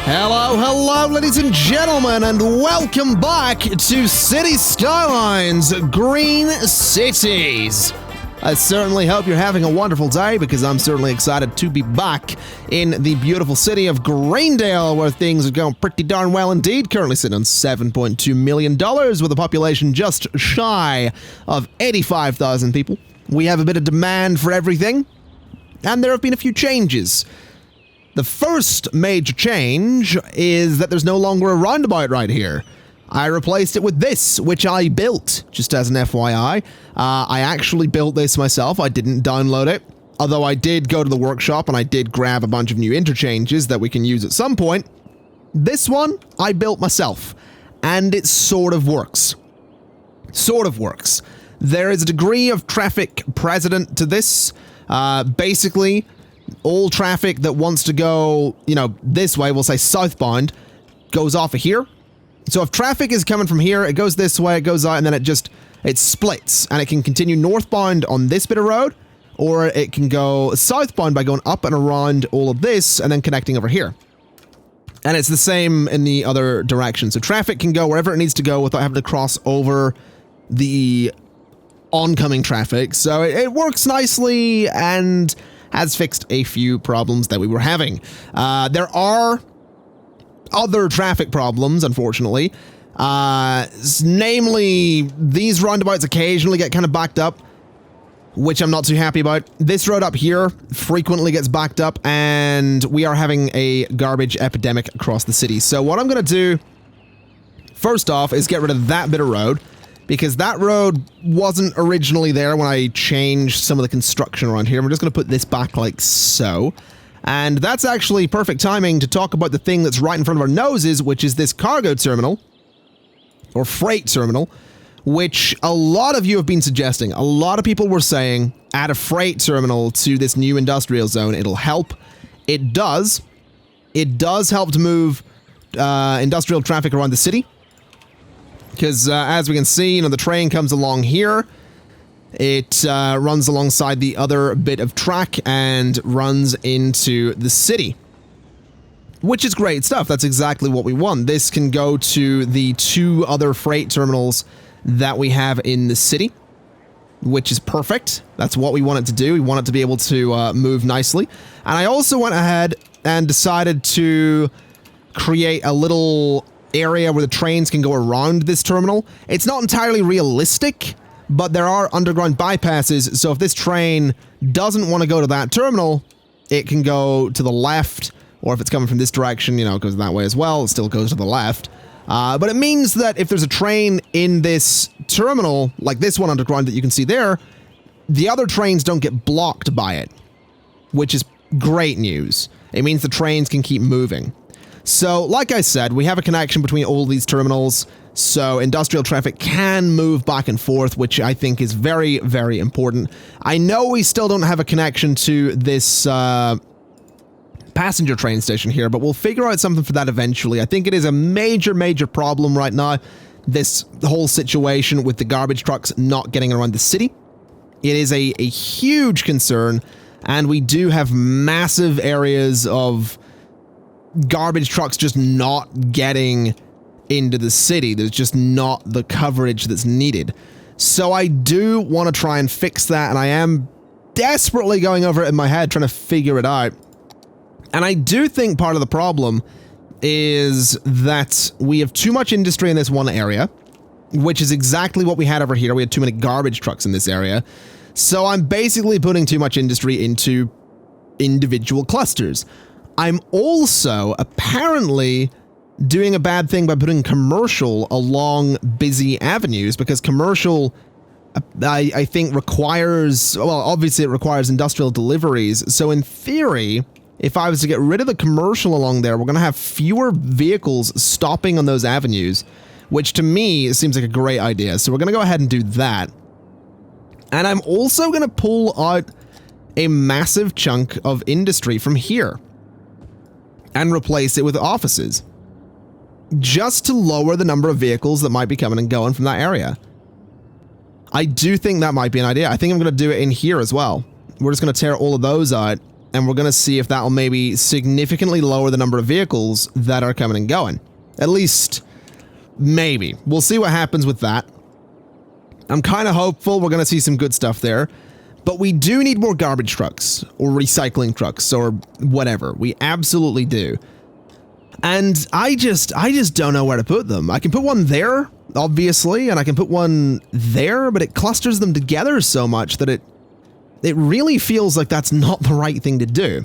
Hello, hello, ladies and gentlemen, and welcome back to City Skylines, Green Cities. I certainly hope you're having a wonderful day, because I'm certainly excited to be back in the beautiful city of Greendale, where things are going pretty darn well indeed. Currently sitting on $7.2 million, with a population just shy of 85,000 people. We have a bit of demand for everything, and there have been a few changes. The first major change is that there's no longer a roundabout right here. I replaced it with this, which I built, just as an FYI. I actually built this myself. I didn't download it, although I did go to the workshop and I did grab a bunch of new interchanges that we can use at some point. This one, I built myself, and it sort of works. Sort of works. There is a degree of traffic precedent to this. Basically, all traffic that wants to go, this way, we'll say southbound, goes off of here. So if traffic is coming from here, it goes this way, it goes out, and then it splits, and it can continue northbound on this bit of road, or it can go southbound by going up and around all of this, and then connecting over here. And it's the same in the other direction. So traffic can go wherever it needs to go without having to cross over the oncoming traffic. So it works nicely, and has fixed a few problems that we were having. There are other traffic problems, unfortunately. Namely, these roundabouts occasionally get kind of backed up, which I'm not too happy about. This road up here frequently gets backed up, and we are having a garbage epidemic across the city. So what I'm going to do, first off, is get rid of that bit of road, because that road wasn't originally there when I changed some of the construction around here. We're just going to put this back like so. And that's actually perfect timing to talk about the thing that's right in front of our noses, which is this cargo terminal, or freight terminal, which a lot of you have been suggesting. A lot of people were saying, add a freight terminal to this new industrial zone. It'll help. It does. It does help to move industrial traffic around the city. Because as we can see, the train comes along here. It runs alongside the other bit of track and runs into the city, which is great stuff. That's exactly what we want. This can go to the two other freight terminals that we have in the city, which is perfect. That's what we want it to do. We want it to be able to move nicely. And I also went ahead and decided to create a little area where the trains can go around this terminal. It's not entirely realistic, but there are underground bypasses, so if this train doesn't want to go to that terminal, it can go to the left, or if it's coming from this direction, it goes that way as well, it still goes to the left. But it means that if there's a train in this terminal, like this one underground that you can see there, the other trains don't get blocked by it, which is great news. It means the trains can keep moving. So, like I said, we have a connection between all these terminals, so industrial traffic can move back and forth, which I think is very, very important. I know we still don't have a connection to this passenger train station here, but we'll figure out something for that eventually. I think it is a major, major problem right now, this whole situation with the garbage trucks not getting around the city. It is a huge concern, and we do have massive areas of garbage trucks just not getting into the city. There's just not the coverage that's needed. So I do want to try and fix that, and I am desperately going over it in my head, trying to figure it out. And I do think part of the problem is that we have too much industry in this one area, which is exactly what we had over here. We had too many garbage trucks in this area. So I'm basically putting too much industry into individual clusters. I'm also apparently doing a bad thing by putting commercial along busy avenues, because commercial, I think, requires, well, obviously it requires industrial deliveries. So in theory, if I was to get rid of the commercial along there, we're going to have fewer vehicles stopping on those avenues, which to me seems like a great idea. So we're going to go ahead and do that. And I'm also going to pull out a massive chunk of industry from here and replace it with offices, just to lower the number of vehicles that might be coming and going from that area. I do think that might be an idea. I think I'm going to do it in here as well. We're just going to tear all of those out and we're going to see if that will maybe significantly lower the number of vehicles that are coming and going. At least, maybe. We'll see what happens with that. I'm kind of hopeful we're going to see some good stuff there. But we do need more garbage trucks, or recycling trucks, or whatever. We absolutely do. And I just don't know where to put them. I can put one there, obviously, and I can put one there, but it clusters them together so much that it really feels like that's not the right thing to do.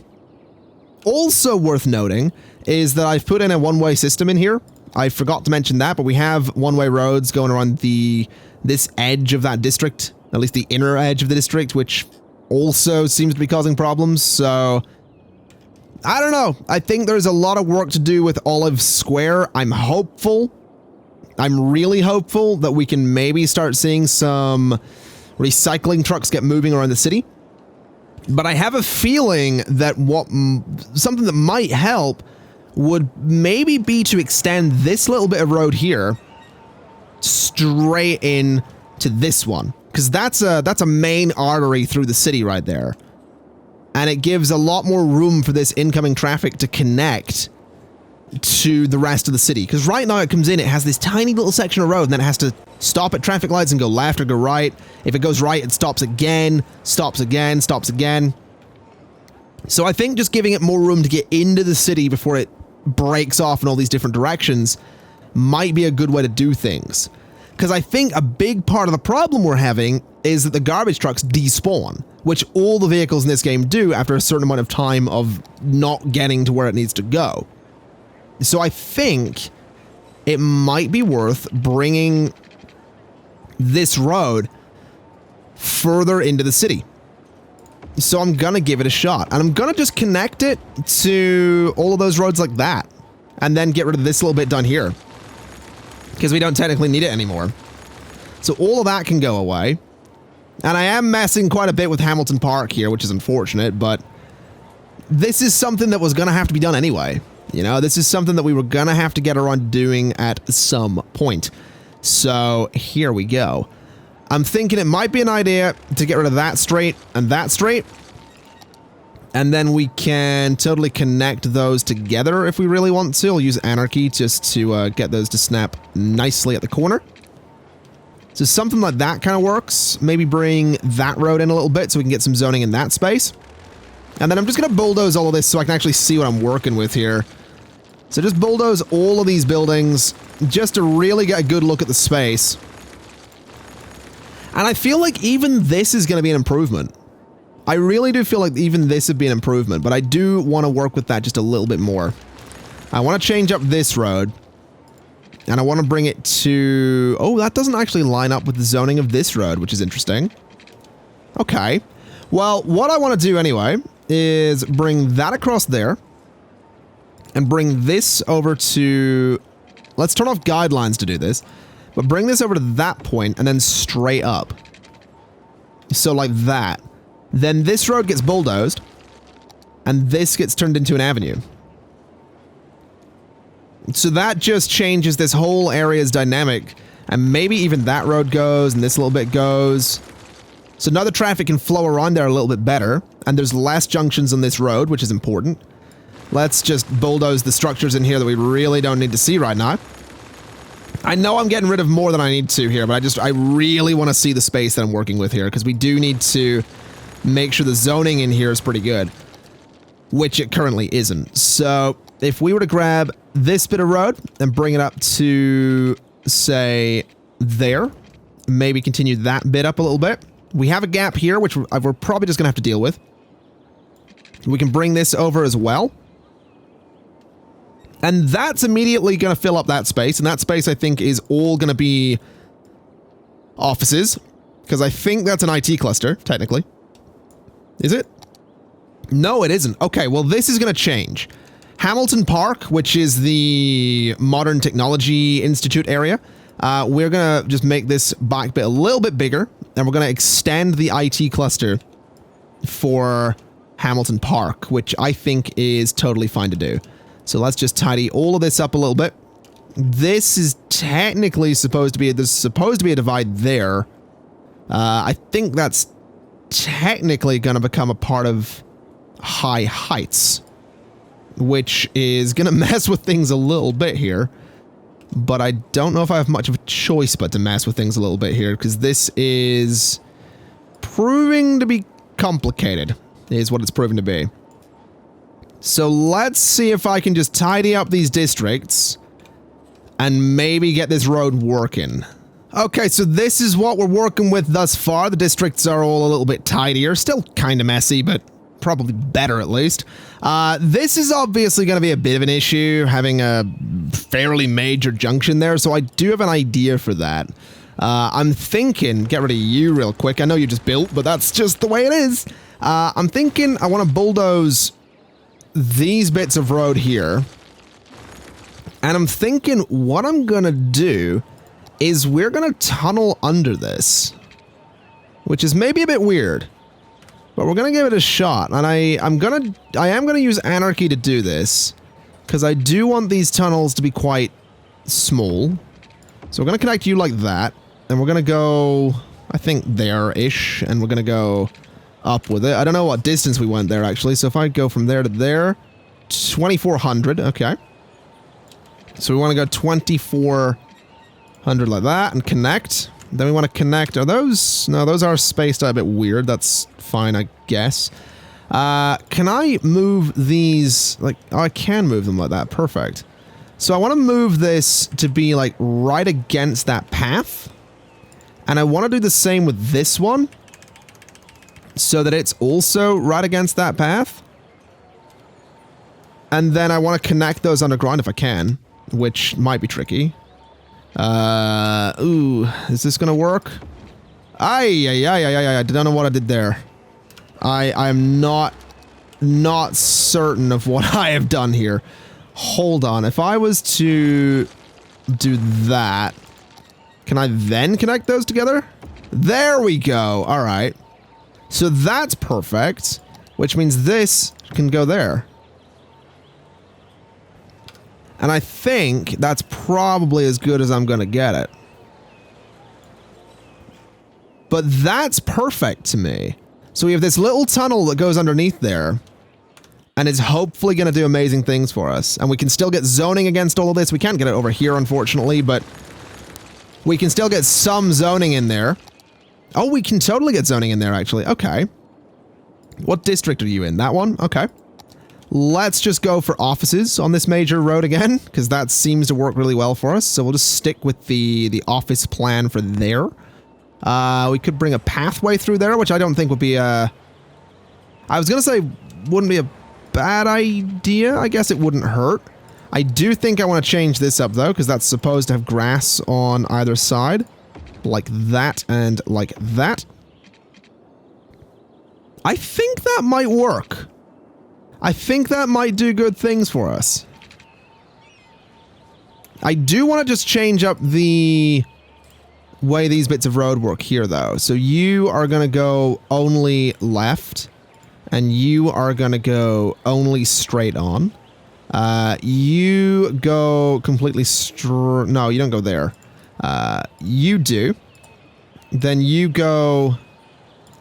Also worth noting is that I've put in a one-way system in here. I forgot to mention that, but we have one-way roads going around this edge of that district, at least the inner edge of the district, which also seems to be causing problems, so I don't know. I think there's a lot of work to do with Olive Square. I'm hopeful. I'm really hopeful that we can maybe start seeing some recycling trucks get moving around the city. But I have a feeling that something that might help would maybe be to extend this little bit of road here straight in to this one, because that's a main artery through the city right there. And it gives a lot more room for this incoming traffic to connect to the rest of the city. Because right now it comes in, it has this tiny little section of road, and then it has to stop at traffic lights and go left or go right. If it goes right, it stops again, stops again, stops again. So I think just giving it more room to get into the city before it breaks off in all these different directions might be a good way to do things. Because I think a big part of the problem we're having is that the garbage trucks despawn, which all the vehicles in this game do after a certain amount of time of not getting to where it needs to go. So I think it might be worth bringing this road further into the city. So I'm gonna give it a shot, and I'm gonna just connect it to all of those roads like that, and then get rid of this little bit down here, because we don't technically need it anymore. So all of that can go away. And I am messing quite a bit with Hamilton Park here, which is unfortunate, but this is something that was going to have to be done anyway. You know, this is something that we were going to have to get around doing at some point. So here we go. I'm thinking it might be an idea to get rid of that straight and that straight. And then we can totally connect those together if we really want to. I'll use Anarchy just to get those to snap nicely at the corner. So something like that kind of works. Maybe bring that road in a little bit so we can get some zoning in that space. And then I'm just going to bulldoze all of this so I can actually see what I'm working with here. So just bulldoze all of these buildings just to really get a good look at the space. And I feel like even this is going to be an improvement. I really do feel like even this would be an improvement, but I do want to work with that just a little bit more. I want to change up this road. And I want to bring it to... Oh, that doesn't actually line up with the zoning of this road, which is interesting. Okay. Well, what I want to do anyway is bring that across there. And bring this over to... Let's turn off guidelines to do this. But bring this over to that point and then straight up. So like that. Then this road gets bulldozed. And this gets turned into an avenue. So that just changes this whole area's dynamic, and maybe even that road goes, and this little bit goes. So now the traffic can flow around there a little bit better, and there's less junctions on this road, which is important. Let's just bulldoze the structures in here that we really don't need to see right now. I know I'm getting rid of more than I need to here, but I really want to see the space that I'm working with here, because we do need to make sure the zoning in here is pretty good, which it currently isn't. So if we were to grab this bit of road and bring it up to, say, there, maybe continue that bit up a little bit. We have a gap here, which we're probably just going to have to deal with. We can bring this over as well. And that's immediately going to fill up that space. And that space, I think, is all going to be offices. Because I think that's an IT cluster, technically. Is it? No, it isn't. Okay, well, this is going to change. Hamilton Park, which is the Modern Technology Institute area, we're going to just make this back bit a little bit bigger, and we're going to extend the IT cluster for Hamilton Park, which I think is totally fine to do. So let's just tidy all of this up a little bit. This is technically supposed to be, there's supposed to be a divide there. I think that's technically going to become a part of high heights, which is going to mess with things a little bit here. But I don't know if I have much of a choice but to mess with things a little bit here, because this is proving to be complicated, is what it's proven to be. So let's see if I can just tidy up these districts and maybe get this road working. Okay, so this is what we're working with thus far. The districts are all a little bit tidier. Still kind of messy, but probably better at least. This is obviously going to be a bit of an issue, having a fairly major junction there, so I do have an idea for that. I'm thinking, get rid of you real quick. I know you just built, but that's just the way it is. I'm thinking I want to bulldoze these bits of road here. And I'm thinking what I'm going to do is we're going to tunnel under this, which is maybe a bit weird, but we're going to give it a shot. And I am going to use anarchy to do this, because I do want these tunnels to be quite small. So we're going to connect you like that, and we're going to go, I think, there-ish, and we're going to go up with it. I don't know what distance we went there, actually, so if I go from there to there, 2,400, okay. So we want to go 2,400 like that, and connect. Then we want to connect, are those, no, those are spaced out a bit weird, that's fine, I guess. Can I move these, like, oh, I can move them like that, perfect. So I want to move this to be, like, right against that path. And I want to do the same with this one, so that it's also right against that path. And then I want to connect those underground if I can, which might be tricky. Ooh, is this gonna work? I don't know what I did there. I'm not certain of what I have done here. Hold on, if I was to do that, can I then connect those together? There we go, alright. So that's perfect, which means this can go there. And I think that's probably as good as I'm going to get it. But that's perfect to me. So we have this little tunnel that goes underneath there, and it's hopefully going to do amazing things for us. And we can still get zoning against all of this. We can't get it over here, unfortunately, but we can still get some zoning in there. Oh, we can totally get zoning in there, actually. Okay. What district are you in? That one? Okay. Let's just go for offices on this major road again, because that seems to work really well for us. So we'll just stick with the office plan for there. We could bring a pathway through there, which I don't think would be a... I was going to say wouldn't be a bad idea. I guess it wouldn't hurt. I do think I want to change this up, though, because that's supposed to have grass on either side. Like that and like that. I think that might work. I think that might do good things for us. I do want to just change up the way these bits of road work here, though. So you are going to go only left, and you are going to go only straight on. You go completely straight. No, you don't go there. You do. Then you go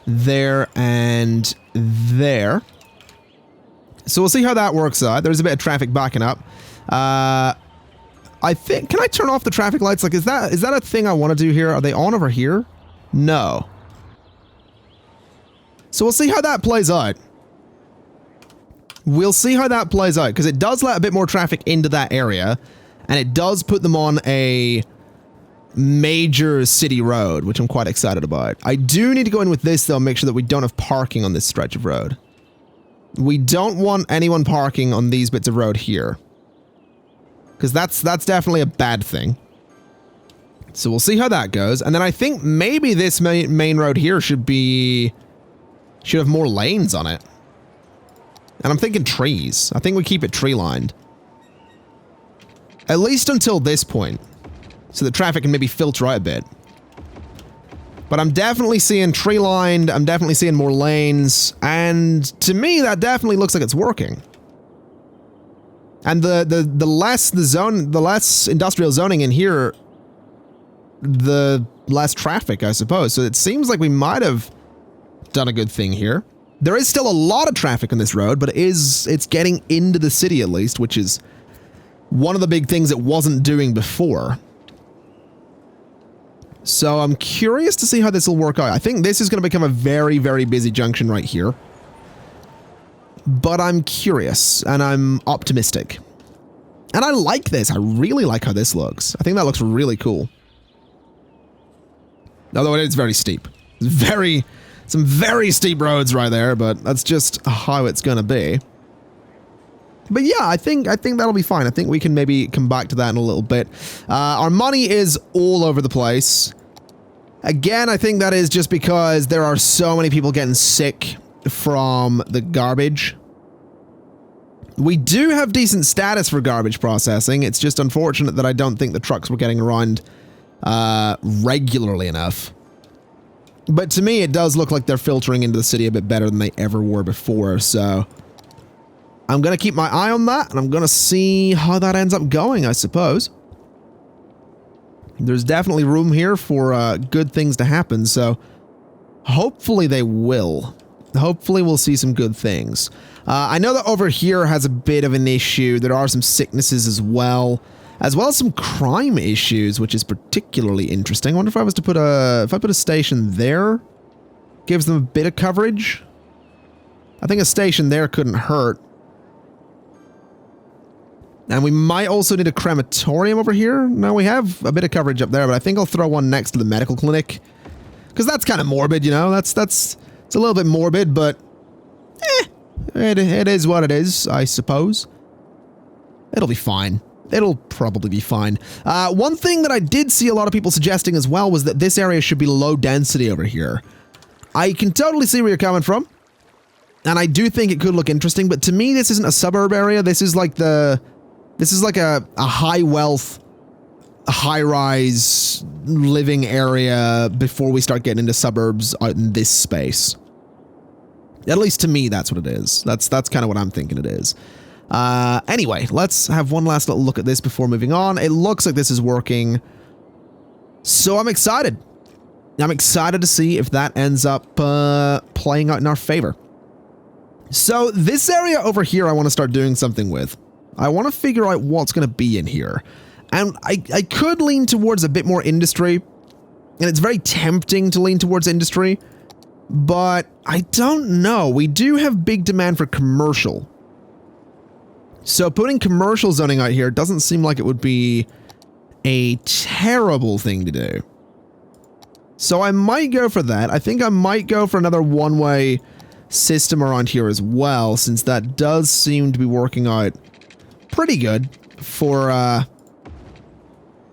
there and there. So we'll see how that works out. There's a bit of traffic backing up. I think, can I turn off the traffic lights? Like, is that a thing I want to do here? Are they on over here? No. So we'll see how that plays out. We'll see how that plays out, because it does let a bit more traffic into that area, and it does put them on a major city road, which I'm quite excited about. I do need to go in with this, though, and make sure that we don't have parking on this stretch of road. We don't want anyone parking on these bits of road here, because that's definitely a bad thing. So we'll see how that goes. And then I think maybe this main road here should have more lanes on it. And I'm thinking trees. I think we keep it tree lined. At least until this point, so the traffic can maybe filter out a bit. But I'm definitely seeing tree lined, I'm definitely seeing more lanes, and to me that definitely looks like it's working. And the less industrial zoning in here, the less traffic, I suppose. So it seems like we might have done a good thing here. There is still a lot of traffic on this road, but it's getting into the city at least, which is one of the big things it wasn't doing before. So I'm curious to see how this will work out. I think this is going to become a very, very busy junction right here. But I'm curious, and I'm optimistic. And I like this. I really like how this looks. I think that looks really cool. Although it is very steep. Some very steep roads right there, but that's just how it's going to be. But yeah, I think that'll be fine. I think we can maybe come back to that in a little bit. Our money is all over the place. Again, I think that is just because there are so many people getting sick from the garbage. We do have decent status for garbage processing. It's just unfortunate that I don't think the trucks were getting around regularly enough. But to me, it does look like they're filtering into the city a bit better than they ever were before, so I'm going to keep my eye on that, and I'm going to see how that ends up going, I suppose. There's definitely room here for good things to happen, so hopefully they will. Hopefully we'll see some good things. I know that over here has a bit of an issue. There are some sicknesses as well as some crime issues, which is particularly interesting. I wonder if I was to put if I put a station there, gives them a bit of coverage. I think a station there couldn't hurt. And we might also need a crematorium over here. No, we have a bit of coverage up there, but I think I'll throw one next to the medical clinic. Because that's kind of morbid, you know? It's a little bit morbid, but it is what it is, I suppose. It'll be fine. It'll probably be fine. One thing that I did see a lot of people suggesting as well was that this area should be low density over here. I can totally see where you're coming from. And I do think it could look interesting, but to me, this isn't a suburb area. This is like a high wealth, high rise living area before we start getting into suburbs out in this space. At least to me, that's what it is. That's kind of what I'm thinking it is. Anyway, let's have one last little look at this before moving on. It looks like this is working. So I'm excited. I'm excited to see if that ends up playing out in our favor. So this area over here, I want to start doing something with. I want to figure out what's going to be in here. And I could lean towards a bit more industry. And it's very tempting to lean towards industry. But I don't know. We do have big demand for commercial. So putting commercial zoning out here doesn't seem like it would be a terrible thing to do. So I might go for that. I think I might go for another one-way system around here as well, since that does seem to be working out pretty good for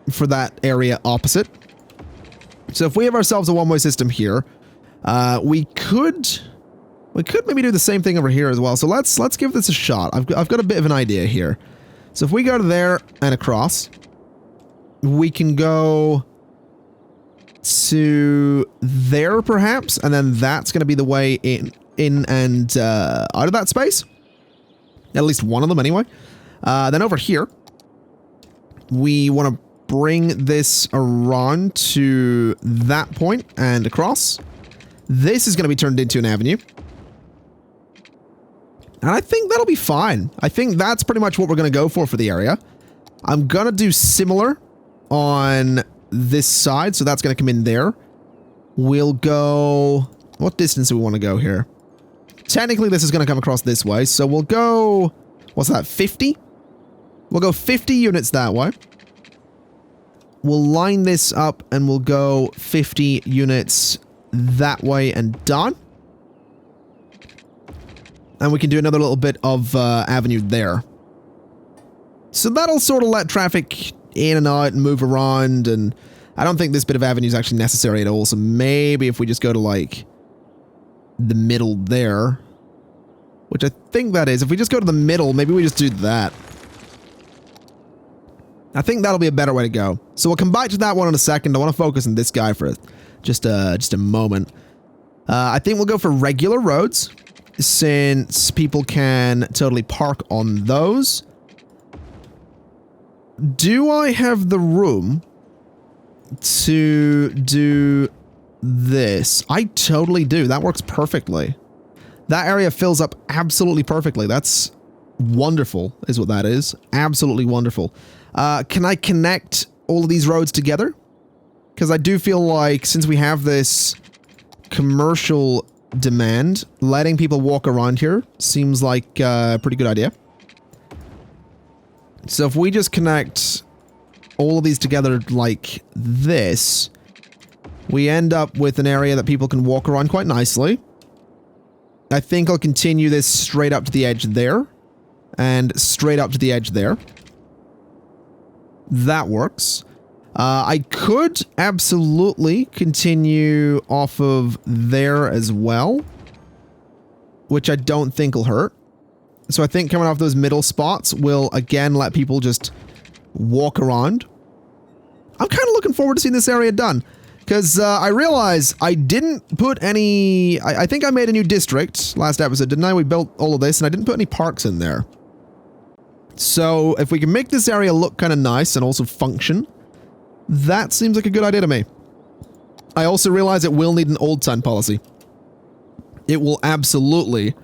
that area opposite. So if we have ourselves a one-way system here, we could maybe do the same thing over here as well. So let's give this a shot. I've got a bit of an idea here. So if we go to there and across, we can go to there perhaps, and then that's going to be the way in and out of that space. At least one of them anyway. Then over here, we want to bring this around to that point and across. This is going to be turned into an avenue. And I think that'll be fine. I think that's pretty much what we're going to go for the area. I'm going to do similar on this side, so that's going to come in there. We'll go... What distance do we want to go here? Technically, this is going to come across this way, so we'll go... What's that, 50? We'll go 50 units that way. We'll line this up, and we'll go 50 units that way and done. And we can do another little bit of avenue there. So that'll sort of let traffic in and out and move around, and I don't think this bit of avenue is actually necessary at all, so maybe if we just go to, like, the middle there, which I think that is, if we just go to the middle, maybe we just do that. I think that'll be a better way to go. So we'll come back to that one in a second. I want to focus on this guy for just a moment. I think we'll go for regular roads, since people can totally park on those. Do I have the room to do this? I totally do. That works perfectly. That area fills up absolutely perfectly. That's wonderful, is what that is. Absolutely wonderful. Can I connect all of these roads together? Because I do feel like since we have this commercial demand, letting people walk around here seems like a pretty good idea. So if we just connect all of these together like this, we end up with an area that people can walk around quite nicely. I think I'll continue this straight up to the edge there, and straight up to the edge there. That works. I could absolutely continue off of there as well, which I don't think will hurt. So I think coming off those middle spots will again let people just walk around. I'm kind of looking forward to seeing this area done. Because I realize I didn't put any... I think I made a new district last episode, didn't I? We built all of this, and I didn't put any parks in there. So if we can make this area look kind of nice and also function, that seems like a good idea to me. I also realize it will need an old time policy. It will absolutely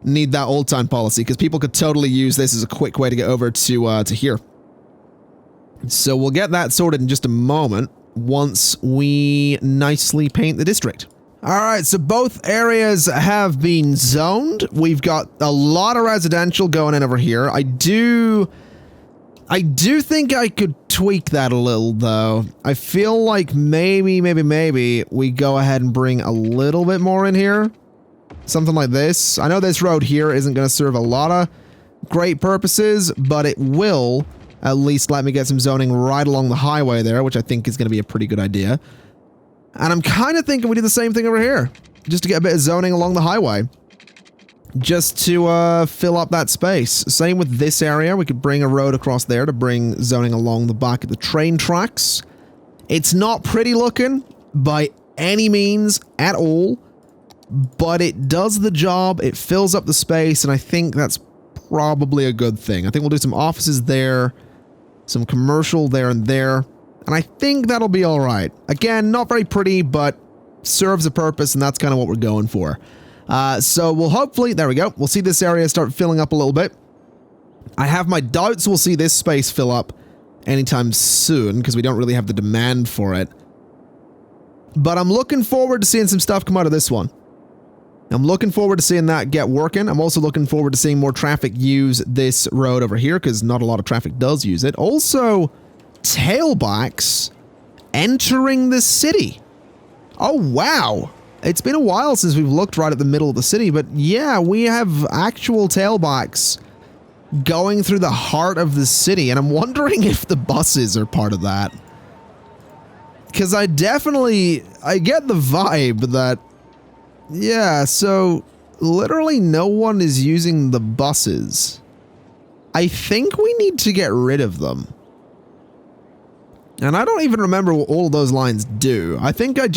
need that old time policy, because people could totally use this as a quick way to get over to here. So we'll get that sorted in just a moment, once we nicely paint the district. Alright, so both areas have been zoned. We've got a lot of residential going in over here. I do think I could tweak that a little, though. I feel like maybe we go ahead and bring a little bit more in here. Something like this. I know this road here isn't going to serve a lot of great purposes, but it will at least let me get some zoning right along the highway there, which I think is going to be a pretty good idea. And I'm kind of thinking we do the same thing over here, just to get a bit of zoning along the highway, just to fill up that space. Same with this area. We could bring a road across there to bring zoning along the back of the train tracks. It's not pretty looking by any means at all, but it does the job. It fills up the space, and I think that's probably a good thing. I think we'll do some offices there, some commercial there and there, and I think that'll be all right. Again, not very pretty, but serves a purpose, and that's kind of what we're going for. So we'll hopefully, there we go, we'll see this area start filling up a little bit. I have my doubts we'll see this space fill up anytime soon, because we don't really have the demand for it. But I'm looking forward to seeing some stuff come out of this one. I'm looking forward to seeing that get working. I'm also looking forward to seeing more traffic use this road over here, because not a lot of traffic does use it. Also, tailbacks entering the city. Oh, wow. It's been a while since we've looked right at the middle of the city, but yeah, we have actual tailbacks going through the heart of the city, and I'm wondering if the buses are part of that. Because I get the vibe that, yeah, so literally no one is using the buses. I think we need to get rid of them. And I don't even remember what all of those lines do. I think we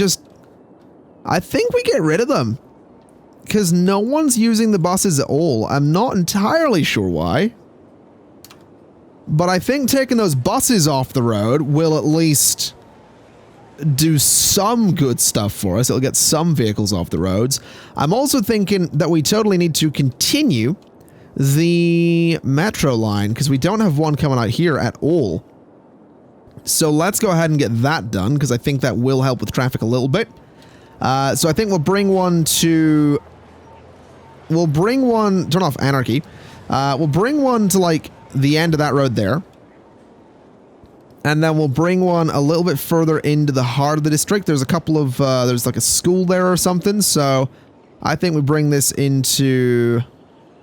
get rid of them. Because no one's using the buses at all. I'm not entirely sure why. But I think taking those buses off the road will at least do some good stuff for us. It'll get some vehicles off the roads. I'm also thinking that we totally need to continue the metro line, because we don't have one coming out here at all. So let's go ahead and get that done, because I think that will help with traffic a little bit. So I think we'll bring one to... turn off anarchy. We'll bring one to, like, the end of that road there. And then we'll bring one a little bit further into the heart of the district. There's a couple of, there's like a school there or something. So I think we bring this into,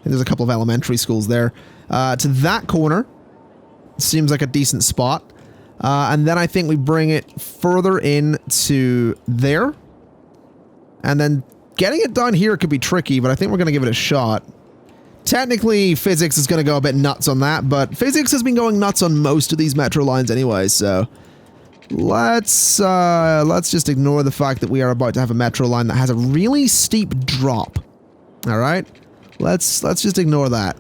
there's a couple of elementary schools there. To that corner. Seems like a decent spot. And then I think we bring it further in to there. And then getting it done here could be tricky, but I think we're going to give it a shot. Technically, physics is going to go a bit nuts on that, but physics has been going nuts on most of these metro lines anyway, so let's just ignore the fact that we are about to have a metro line that has a really steep drop. All right? Let's just ignore that.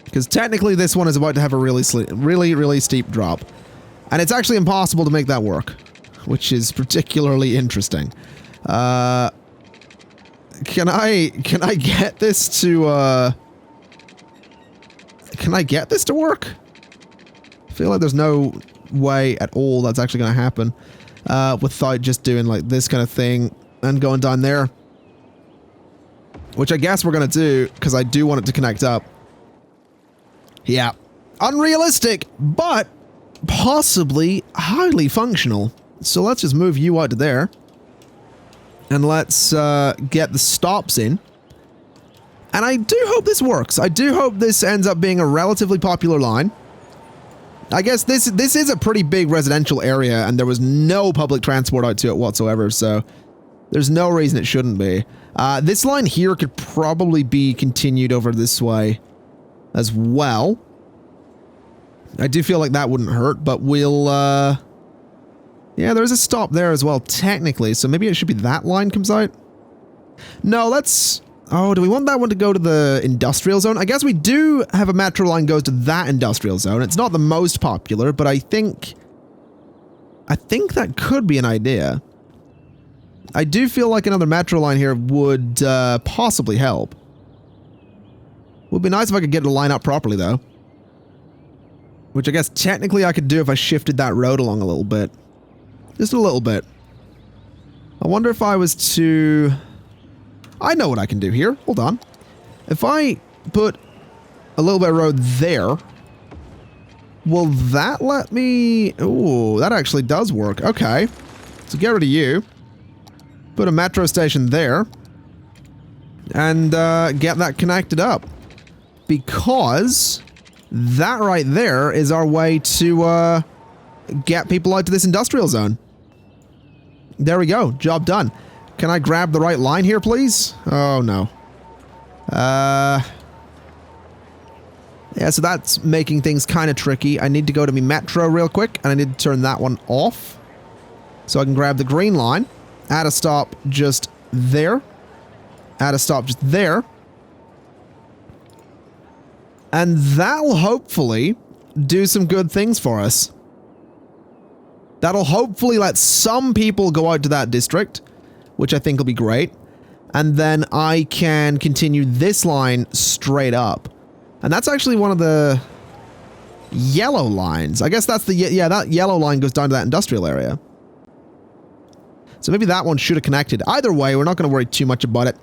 Because technically this one is about to have a really steep drop. And it's actually impossible to make that work, which is particularly interesting. Can I get this to, can I get this to work? I feel like there's no way at all that's actually going to happen without just doing like this kind of thing and going down there. Which I guess we're going to do because I do want it to connect up. Yeah. Unrealistic, but possibly highly functional. So let's just move you out to there. And let's get the stops in. And I do hope this works. I do hope this ends up being a relatively popular line. I guess this is a pretty big residential area, and there was no public transport out to it whatsoever, so there's no reason it shouldn't be. This line here could probably be continued over this way as well. I do feel like that wouldn't hurt, but we'll... yeah, there's a stop there as well, technically, so maybe it should be that line comes out. No, let's... Oh, do we want that one to go to the industrial zone? I guess we do have a metro line goes to that industrial zone. It's not the most popular, but I think that could be an idea. I do feel like another metro line here would possibly help. Would be nice if I could get the line up properly, though. Which I guess technically I could do if I shifted that road along a little bit. Just a little bit. I wonder if I was to... I know what I can do here. Hold on. If I put a little bit of road there, will that let me... Ooh, that actually does work. Okay. So get rid of you. Put a metro station there. And get that connected up. Because that right there is our way to get people out to this industrial zone. There we go. Job done. Can I grab the right line here, please? Oh, no. Yeah, so that's making things kind of tricky. I need to go to my metro real quick, and I need to turn that one off. So I can grab the green line, add a stop just there, add a stop just there. And that'll hopefully do some good things for us. That'll hopefully let some people go out to that district, which I think will be great. And then I can continue this line straight up. And that's actually one of the yellow lines. I guess that's the... Yeah, that yellow line goes down to that industrial area. So maybe that one should have connected. Either way, we're not going to worry too much about it.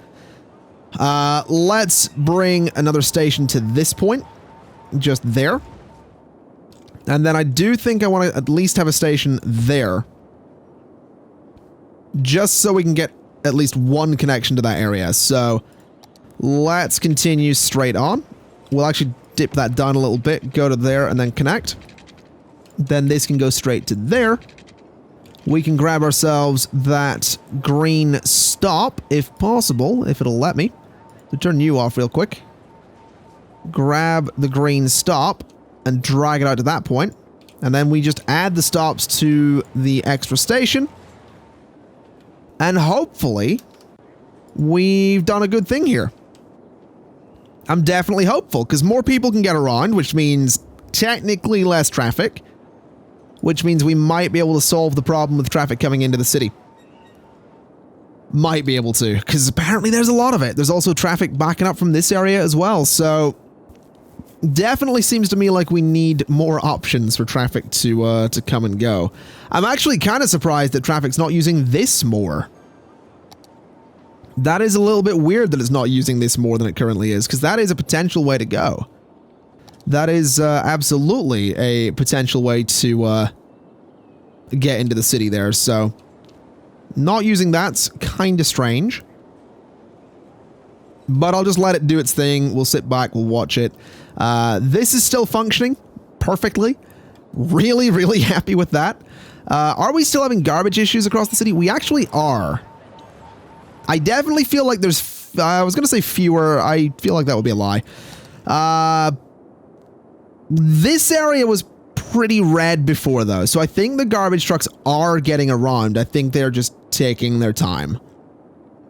Let's bring another station to this point. Just there. And then I do think I want to at least have a station there. Just so we can get at least one connection to that area. So let's continue straight on. We'll actually dip that down a little bit, go to there, and then connect. Then this can go straight to there. We can grab ourselves that green stop, if possible, if it'll let me. So turn you off real quick. Grab the green stop and drag it out to that point. And then we just add the stops to the extra station. And hopefully, we've done a good thing here. I'm definitely hopeful, because more people can get around, which means technically less traffic. Which means we might be able to solve the problem with traffic coming into the city. Might be able to, because apparently there's a lot of it. There's also traffic backing up from this area as well, so... Definitely seems to me like we need more options for traffic to come and go. I'm actually kind of surprised that traffic's not using this more. That is a little bit weird that it's not using this more than it currently is, because that is a potential way to go. That is absolutely a potential way to get into the city there, so... Not using that's kind of strange. But I'll just let it do its thing. We'll sit back, we'll watch it. This is still functioning perfectly. Really, really happy with that. Are we still having garbage issues across the city? We actually are. I definitely feel like there's... I was going to say fewer. I feel like that would be a lie. This area was pretty red before, though. So I think the garbage trucks are getting around. I think they're just taking their time.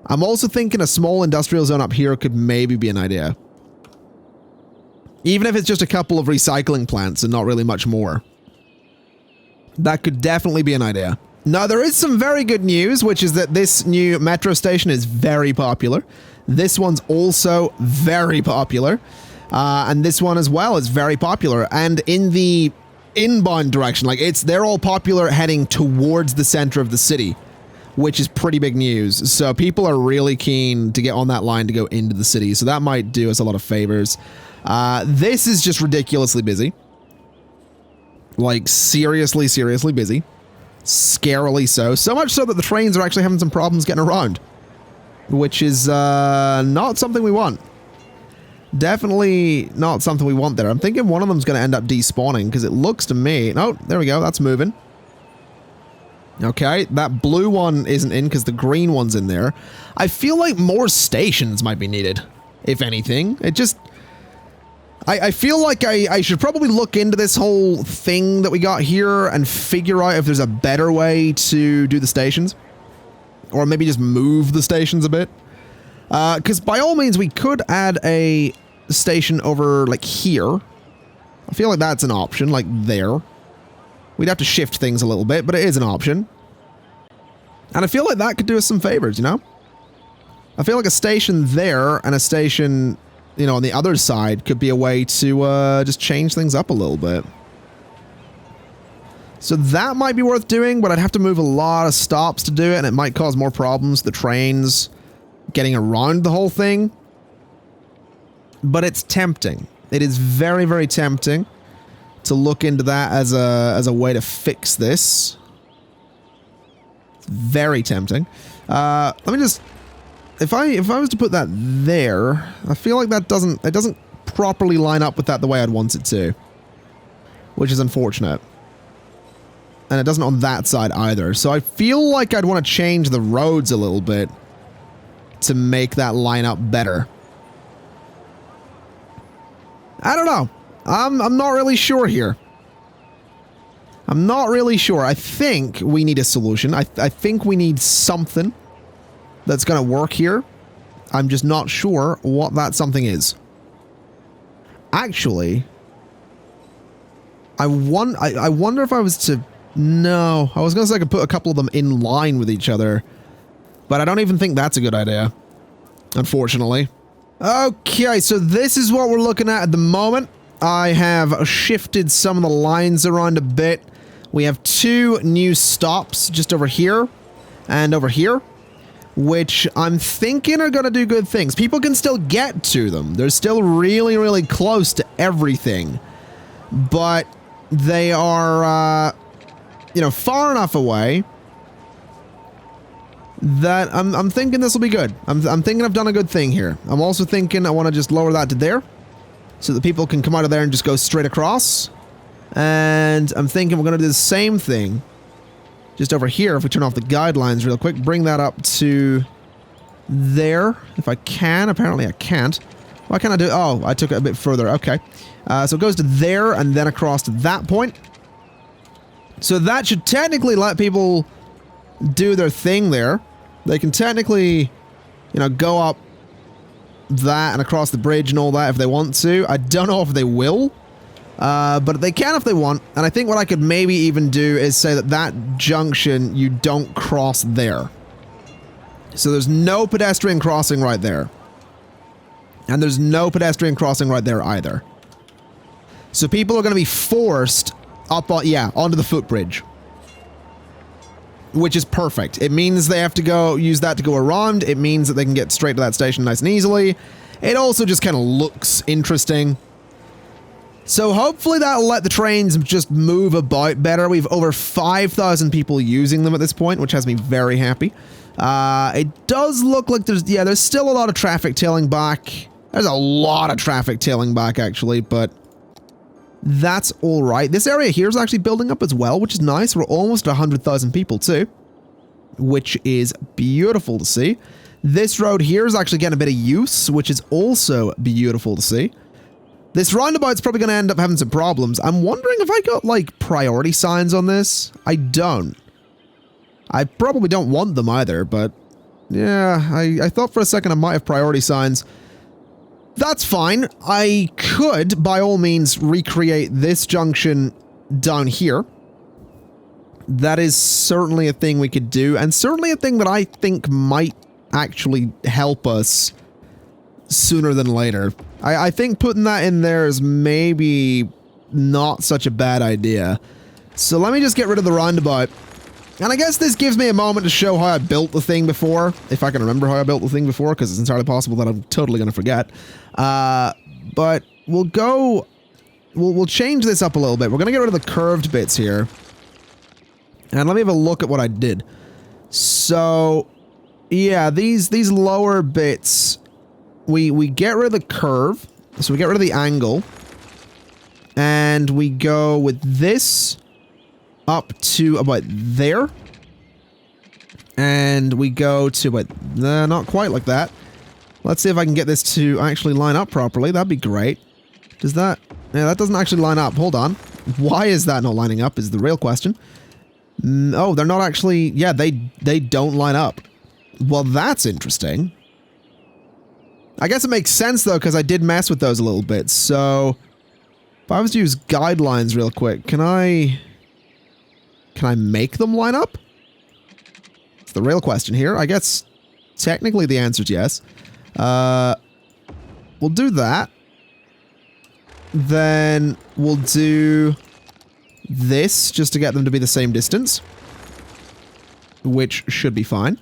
I'm also thinking a small industrial zone up here could maybe be an idea. Even if it's just a couple of recycling plants and not really much more. That could definitely be an idea. Now, there is some very good news, which is that this new metro station is very popular. This one's also very popular. And this one as well is very popular. And in the inbound direction, like they're all popular heading towards the center of the city, which is pretty big news. So people are really keen to get on that line to go into the city. So that might do us a lot of favors. This is just ridiculously busy. Like seriously, seriously busy. Scarily so. So much so that the trains are actually having some problems getting around. Which is not something we want. Definitely not something we want there. I'm thinking one of them's going to end up despawning because it looks to me... Oh, there we go. That's moving. Okay, that blue one isn't in because the green one's in there. I feel like more stations might be needed, if anything. It just... I feel like I should probably look into this whole thing that we got here and figure out if there's a better way to do the stations. Or maybe just move the stations a bit. Because by all means, we could add a station over, like, here. I feel like that's an option, like there. We'd have to shift things a little bit, but it is an option. And I feel like that could do us some favors, you know? I feel like a station there and a station... you know, on the other side could be a way to just change things up a little bit. So that might be worth doing, but I'd have to move a lot of stops to do it, and it might cause more problems. The trains getting around the whole thing. But it's tempting. It is very, very tempting to look into that as a way to fix this. It's very tempting. Let me just... If I was to put that there, I feel like it doesn't properly line up with that the way I'd want it to. Which is unfortunate. And it doesn't on that side either. So I feel like I'd want to change the roads a little bit to make that line up better. I don't know. I'm not really sure here. I'm not really sure. I think we need a solution. I think we need something that's going to work here. I'm just not sure what that something is. Actually, I wonder if I was to... No, I was going to say I could put a couple of them in line with each other, but I don't even think that's a good idea, unfortunately. Okay, so this is what we're looking at the moment. I have shifted some of the lines around a bit. We have 2 new stops just over here and over here, which I'm thinking are going to do good things. People can still get to them. They're still really, really close to everything. But they are, you know, far enough away that I'm thinking this will be good. I'm thinking I've done a good thing here. I'm also thinking I want to just lower that to there so that people can come out of there and just go straight across. And I'm thinking we're going to do the same thing just over here. If we turn off the guidelines real quick, bring that up to there. If I can. Apparently I can't. Why can't I do... Oh, I took it a bit further. Okay. So it goes to there and then across to that point. So that should technically let people do their thing there. They can technically, you know, go up that and across the bridge and all that if they want to. I don't know if they will. But they can if they want, and I think what I could maybe even do is say that junction you don't cross there. So there's no pedestrian crossing right there. And there's no pedestrian crossing right there either. So people are going to be forced up on, onto the footbridge. Which is perfect. It means they have to go use that to go around. It means that they can get straight to that station nice and easily. It also just kind of looks interesting. So hopefully that'll let the trains just move about better. We've over 5,000 people using them at this point, which has me very happy. It does look like there's still a lot of traffic tailing back. There's a lot of traffic tailing back, actually, but that's all right. This area here is actually building up as well, which is nice. We're almost 100,000 people, too, which is beautiful to see. This road here is actually getting a bit of use, which is also beautiful to see. This roundabout's probably going to end up having some problems. I'm wondering if I got, like, priority signs on this. I don't. I probably don't want them either, but yeah, I thought for a second I might have priority signs. That's fine. I could, by all means, recreate this junction down here. That is certainly a thing we could do, and certainly a thing that I think might actually help us sooner than later. I think putting that in there is maybe not such a bad idea. So let me just get rid of the roundabout. And I guess this gives me a moment to show how I built the thing before, if I can remember how I built the thing before, because it's entirely possible that I'm totally going to forget. But we'll go... We'll change this up a little bit. We're going to get rid of the curved bits here. And let me have a look at what I did. So, yeah, these lower bits, we get rid of the curve. So we get rid of the angle. And we go with this up to about there. And we go to about, not quite like that. Let's see if I can get this to actually line up properly. That'd be great. Does that... Yeah, that doesn't actually line up. Hold on. Why is that not lining up is the real question. Oh, they're not actually... Yeah, they don't line up. Well, that's interesting. I guess it makes sense, though, because I did mess with those a little bit. So, if I was to use guidelines real quick, can I make them line up? It's the real question here. I guess technically the answer is yes. We'll do that. Then we'll do this just to get them to be the same distance, which should be fine.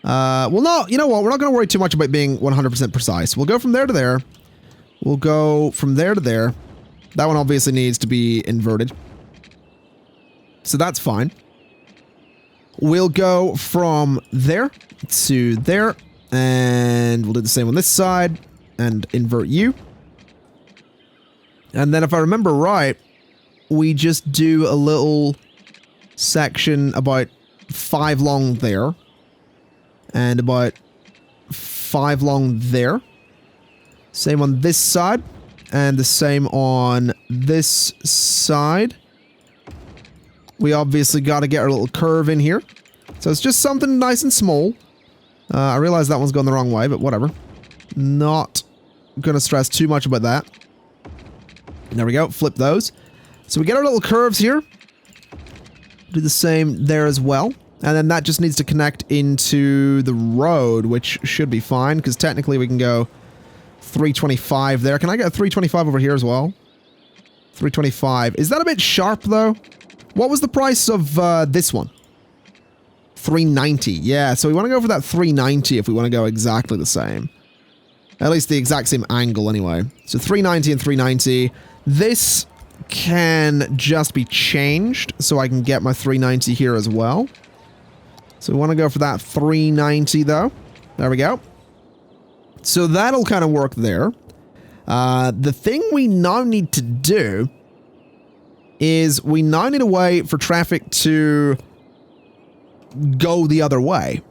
Well, no, you know what? We're not going to worry too much about being 100% precise. We'll go from there to there. We'll go from there to there. That one obviously needs to be inverted. So that's fine. We'll go from there to there, and we'll do the same on this side, and invert you. And then if I remember right, we just do a little section about 5 long there. And about 5 long there. Same on this side. And the same on this side. We obviously got to get our little curve in here. So it's just something nice and small. I realize that one's going the wrong way, but whatever. Not going to stress too much about that. There we go, flip those. So we get our little curves here. Do the same there as well. And then that just needs to connect into the road, which should be fine, because technically we can go 325 there. Can I get a 325 over here as well? 325. Is that a bit sharp, though? What was the price of this one? 390. Yeah, so we want to go for that 390 if we want to go exactly the same. At least the exact same angle, anyway. So 390 and 390. This can just be changed, so I can get my 390 here as well. So we want to go for that 390, though. There we go. So that'll kind of work there. The thing we now need to do is we now need a way for traffic to go the other way.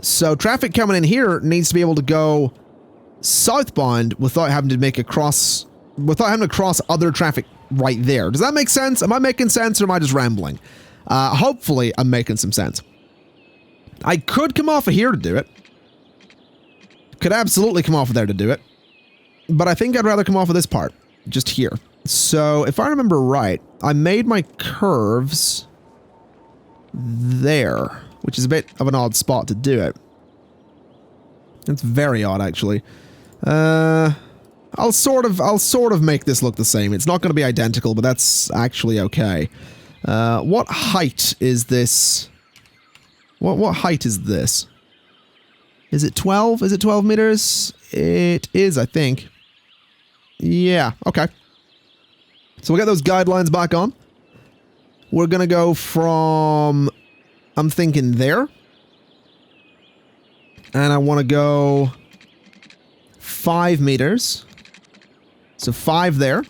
So traffic coming in here needs to be able to go southbound without having to make a cross... without having to cross other traffic right there. Does that make sense? Am I making sense, or am I just rambling? Hopefully, I'm making some sense. I could come off of here to do it. Could absolutely come off of there to do it. But I think I'd rather come off of this part. Just here. So, if I remember right, I made my curves there, which is a bit of an odd spot to do it. It's very odd, actually. I'll sort of make this look the same. It's not going to be identical, but that's actually okay. What height is this? What height is this? Is it 12? Is it 12 meters? It is, I think. Yeah, okay. So we'll get those guidelines back on. We're going to go from... I'm thinking there. And I want to go 5 meters. So 5 there.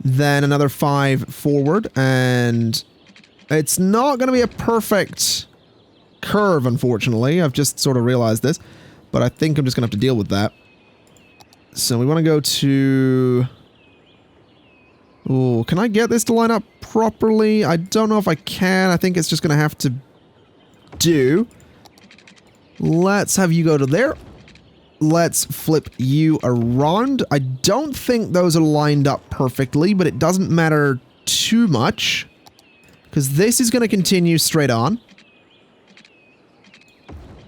Then another 5 forward. And it's not going to be a perfect curve, unfortunately. I've just sort of realized this. But I think I'm just going to have to deal with that. So we want to go to... Ooh, can I get this to line up properly? I don't know if I can. I think it's just going to have to do. Let's have you go to there. Let's flip you around. I don't think those are lined up perfectly, but it doesn't matter too much. Because this is going to continue straight on.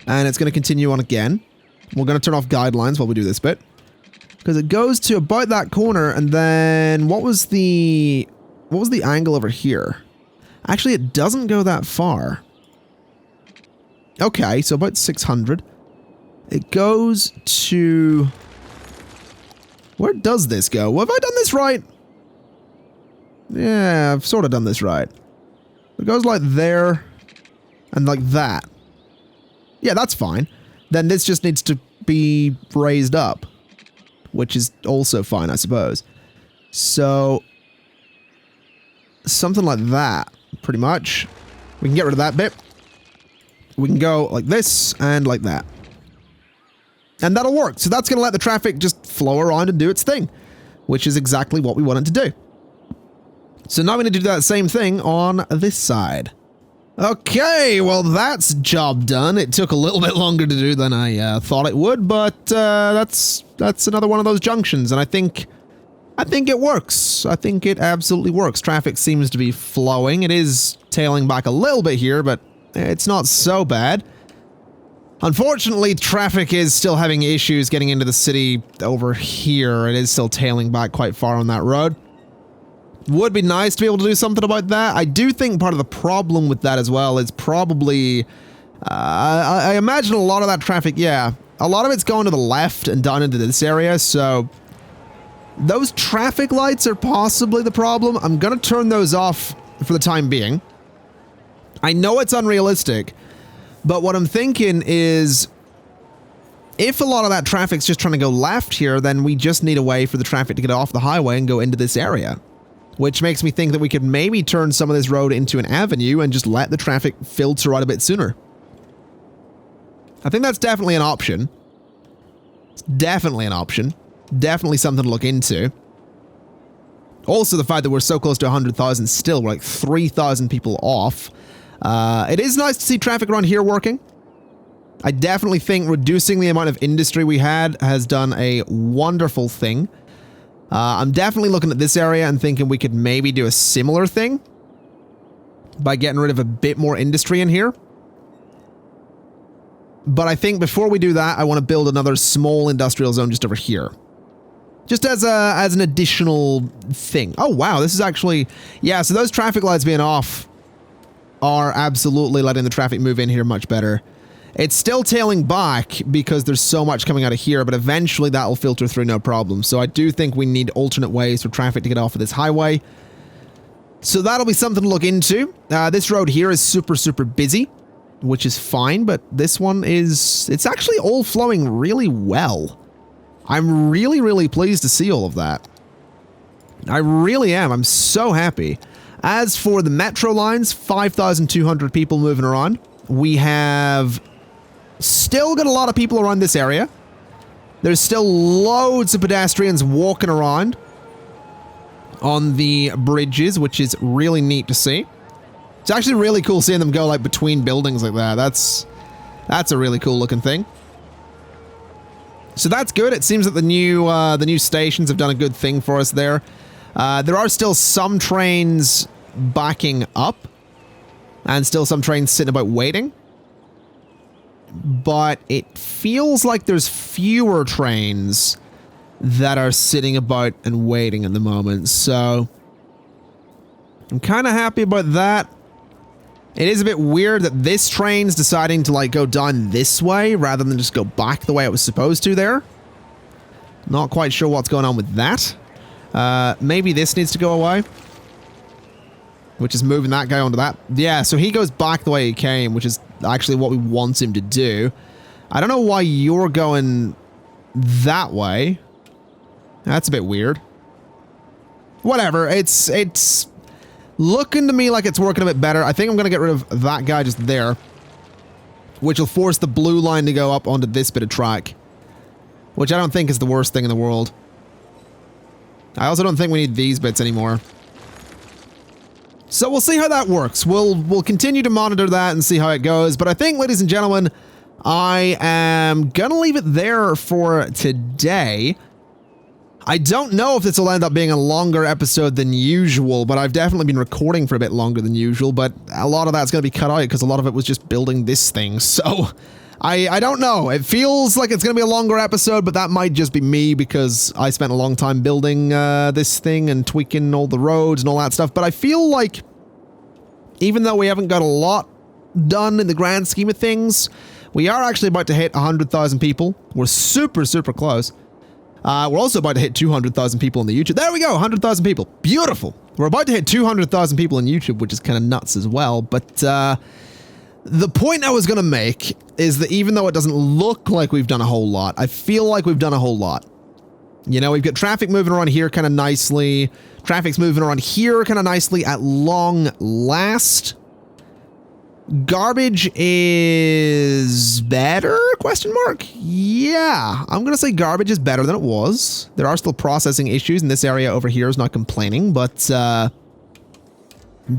And it's going to continue on again. We're going to turn off guidelines while we do this bit. Because it goes to about that corner, and then what was the angle over here? Actually, it doesn't go that far. Okay, so about 600. It goes to... Where does this go? Well, have I done this right? Yeah, I've sort of done this right. It goes like there, and like that. Yeah, that's fine. Then this just needs to be raised up, which is also fine, I suppose. So, something like that, pretty much. We can get rid of that bit. We can go like this and like that. And that'll work. So that's going to let the traffic just flow around and do its thing, which is exactly what we want it to do. So now we need to do that same thing on this side. Okay, well that's job done. It took a little bit longer to do than I thought it would, but that's another one of those junctions, and I think it works. I think it absolutely works. Traffic seems to be flowing. It is tailing back a little bit here, but it's not so bad. Unfortunately, traffic is still having issues getting into the city over here. It is still tailing back quite far on that road. Would be nice to be able to do something about that. I do think part of the problem with that as well is probably... I imagine a lot of that traffic, yeah, a lot of it's going to the left and down into this area, so... Those traffic lights are possibly the problem. I'm gonna turn those off for the time being. I know it's unrealistic, but what I'm thinking is... If a lot of that traffic's just trying to go left here, then we just need a way for the traffic to get off the highway and go into this area. Which makes me think that we could maybe turn some of this road into an avenue and just let the traffic filter out a bit sooner. I think that's definitely an option. It's definitely an option. Definitely something to look into. Also, the fact that we're so close to 100,000 still, we're like 3,000 people off. It is nice to see traffic around here working. I definitely think reducing the amount of industry we had has done a wonderful thing. I'm definitely looking at this area and thinking we could maybe do a similar thing by getting rid of a bit more industry in here. But I think before we do that, I want to build another small industrial zone just over here. Just as an additional thing. Oh, wow, this is actually... Yeah, so those traffic lights being off are absolutely letting the traffic move in here much better. It's still tailing back because there's so much coming out of here, but eventually that will filter through no problem. So I do think we need alternate ways for traffic to get off of this highway. So that'll be something to look into. This road here is super, super busy, which is fine, but this one is... It's actually all flowing really well. I'm really, really pleased to see all of that. I really am. I'm so happy. As for the metro lines, 5,200 people moving around. We have... Still got a lot of people around this area. There's still loads of pedestrians walking around on the bridges, which is really neat to see. It's actually really cool seeing them go like between buildings like that. That's a really cool looking thing. So that's good. It seems that the new stations have done a good thing for us there. There are still some trains backing up and still some trains sitting about waiting. But it feels like there's fewer trains that are sitting about and waiting at the moment, so I'm kind of happy about that. It is a bit weird that this train's deciding to like go down this way rather than just go back the way it was supposed to there. Not quite sure what's going on with that. Maybe this needs to go away. Which is moving that guy onto that. Yeah, so he goes back the way he came, which is actually what we want him to do. I don't know why you're going that way. That's a bit weird. Whatever, it's looking to me like it's working a bit better. I think I'm going to get rid of that guy just there. Which will force the blue line to go up onto this bit of track. Which I don't think is the worst thing in the world. I also don't think we need these bits anymore. So we'll see how that works. We'll continue to monitor that and see how it goes. But I think, ladies and gentlemen, I am gonna leave it there for today. I don't know if this will end up being a longer episode than usual, but I've definitely been recording for a bit longer than usual, but a lot of that's going to be cut out because a lot of it was just building this thing, so I don't know. It feels like it's going to be a longer episode, but that might just be me because I spent a long time building this thing and tweaking all the roads and all that stuff, but I feel like even though we haven't got a lot done in the grand scheme of things, we are actually about to hit 100,000 people. We're super, super close. We're also about to hit 200,000 people on the YouTube. There we go, 100,000 people. Beautiful. We're about to hit 200,000 people on YouTube, which is kind of nuts as well. But the point I was going to make is that even though it doesn't look like we've done a whole lot, I feel like we've done a whole lot. You know, we've got traffic moving around here kind of nicely. Traffic's moving around here kind of nicely at long last. Garbage is better? Question mark? Yeah, I'm gonna say garbage is better than it was. There are still processing issues, and this area over here is not complaining, but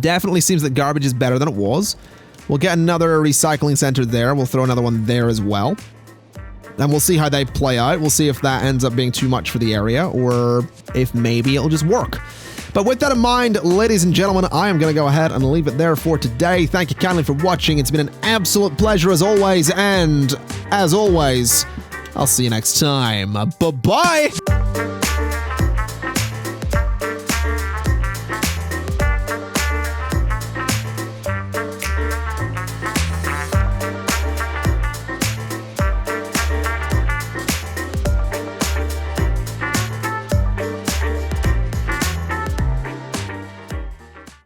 definitely seems that garbage is better than it was. We'll get another recycling center there. We'll throw another one there as well. And we'll see how they play out. We'll see if that ends up being too much for the area, or if maybe it'll just work. But with that in mind, ladies and gentlemen, I am going to go ahead and leave it there for today. Thank you kindly for watching. It's been an absolute pleasure as always. And as always, I'll see you next time. Bye-bye.